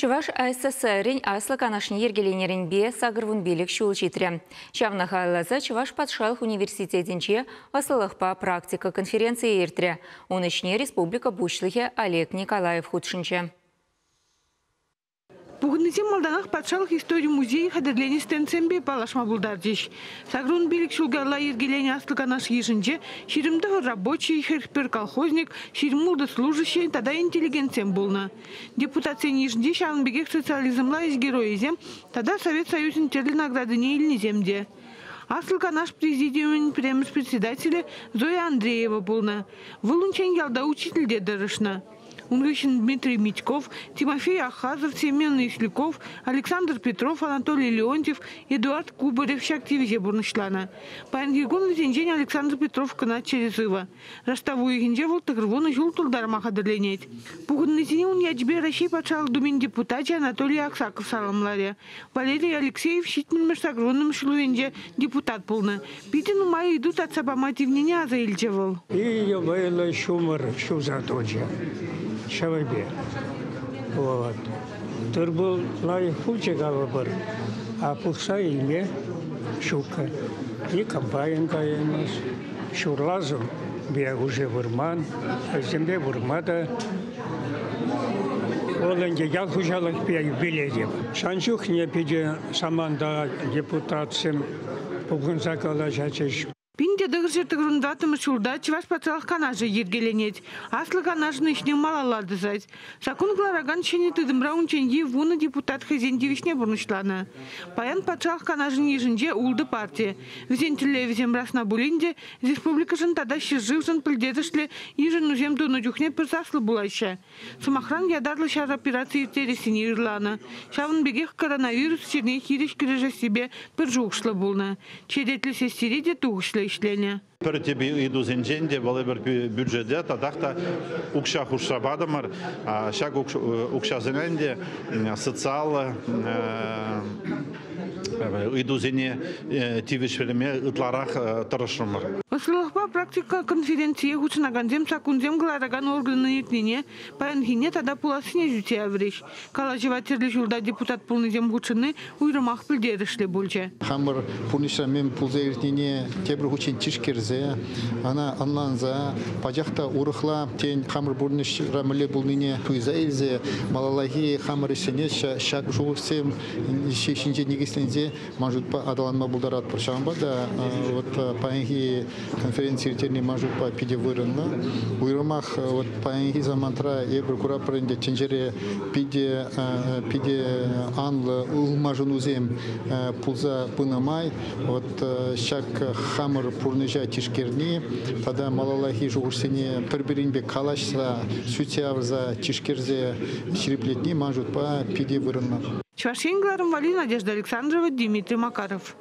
Чуваш АССР-ин аслы канашын ергеленерін бе сағырвын белік шул житірі. Шавна хайлазы Чуваш патшалық университетінче асылықпа практика конференция ертірі. Он ішіне республика бушлығы Олег Николаев худшынче. Бүгіннізем малданақ патшалық история музей қадірлені стенцембе палашма бұлдардеш. Сағырун белік шулгарла ергелені аслыға наш ежінже, шерімді рабочий, херпер колхозник, шерімулды служащий, тада интеллигенциям болна. Депутация ежінже шағынбегек социализмла из героизем, тада Совет Союзын терлі награды не илнеземде. Аслыға наш президиумын председателі Зоя Андреева болна. Вылунчен ялда учительде дырышна. Унгрищен Дмитрий Митьков, Тимофей Ахазов, Семен Исляков, Александр Петров, Анатолий Леонтьев, Эдуард Кубарев активизе бурнышлана. Паянгигон день Александр Петров кана через Ива. Ростовую генже вол тагрвоны жул тулдарма хадырленет. Пугуннызине он ячбе России патшалық думин депутате Анатолий Аксаков саламларе. Валерий Алексеев щитмельмеш тагрвоным шлувенже депутат полна. Питин умай идут от сабамативнения аза ильчевал. И я воила шумар, шум заточа. Шавайбе. Вот. Турбул лай хучегава бар. А пухса илме шука. И комбайн каемас. Шурлазу бе уже вурман. Земле вурмада. Оленге ял хужалык бе биледеп. Шанчух не пиде саманда депутатсем бүгін закала жачеш. Пинде дығыржырты ғырындатымы шулда Чуваш патшалық канажы ергеленет. Аслы канажыны ішіне малалады зайд. Сакун глараган шене тыдымра унченге вуны депутат хазендевишне бұрнышланы. Паян патшалық канажын ежінже улды партия. Візен тілі візем расна булинде, республикашын тада шыржывжын пілдедішлі ежін ұзем доны жүхне пірсаслы булайша. Сумахран ядарлы шар операции тересіне ирланы. Шавын бегех коронавирус черне хириш кірежі себе пір жуғышлы болны. Черетлі сестереде туғышлы işlerine. Перетеби иду зенженде, волебер бюджете, тадахта укша хушабадамар, шаг укша зененде социал иду зене тивишверме итларах тарашумар. Аслыхпа практика конференции хучнаганзем сакунзем глараган органы етнине, паянгине тада пуласыне жюте авреш. Калажеватерлі жылда депутат пулнызем хучыны уйрымақ білдерішлі болча. Хамыр пулнышрамен пулза етнине тебір хучен тишкерзе, она анланза, пажахта урыхла, тень хамыр пулнышрамыле пулныне туйза елзе, малалахи хамыр ішіне шак жуғырсем, шешінже негеслензе, мажутпа адаланма бұлдарат пыршағанба да, паянги конференции терне мажутпа пиде вырынна. Уйрымах паянги замантра ебір курапырынде ченжере пиде анлы ұлмажын узем пулза пынамай, шак хамыр пурныжа тишкерни, тада малалахи жуғырсене пір-бірінбе калашса, сутяврза тишкерзе шириплетни мажутпа пиде вырынна. Чувашенгларым Вали, Надежда Александрова, Дмитрий Макаров.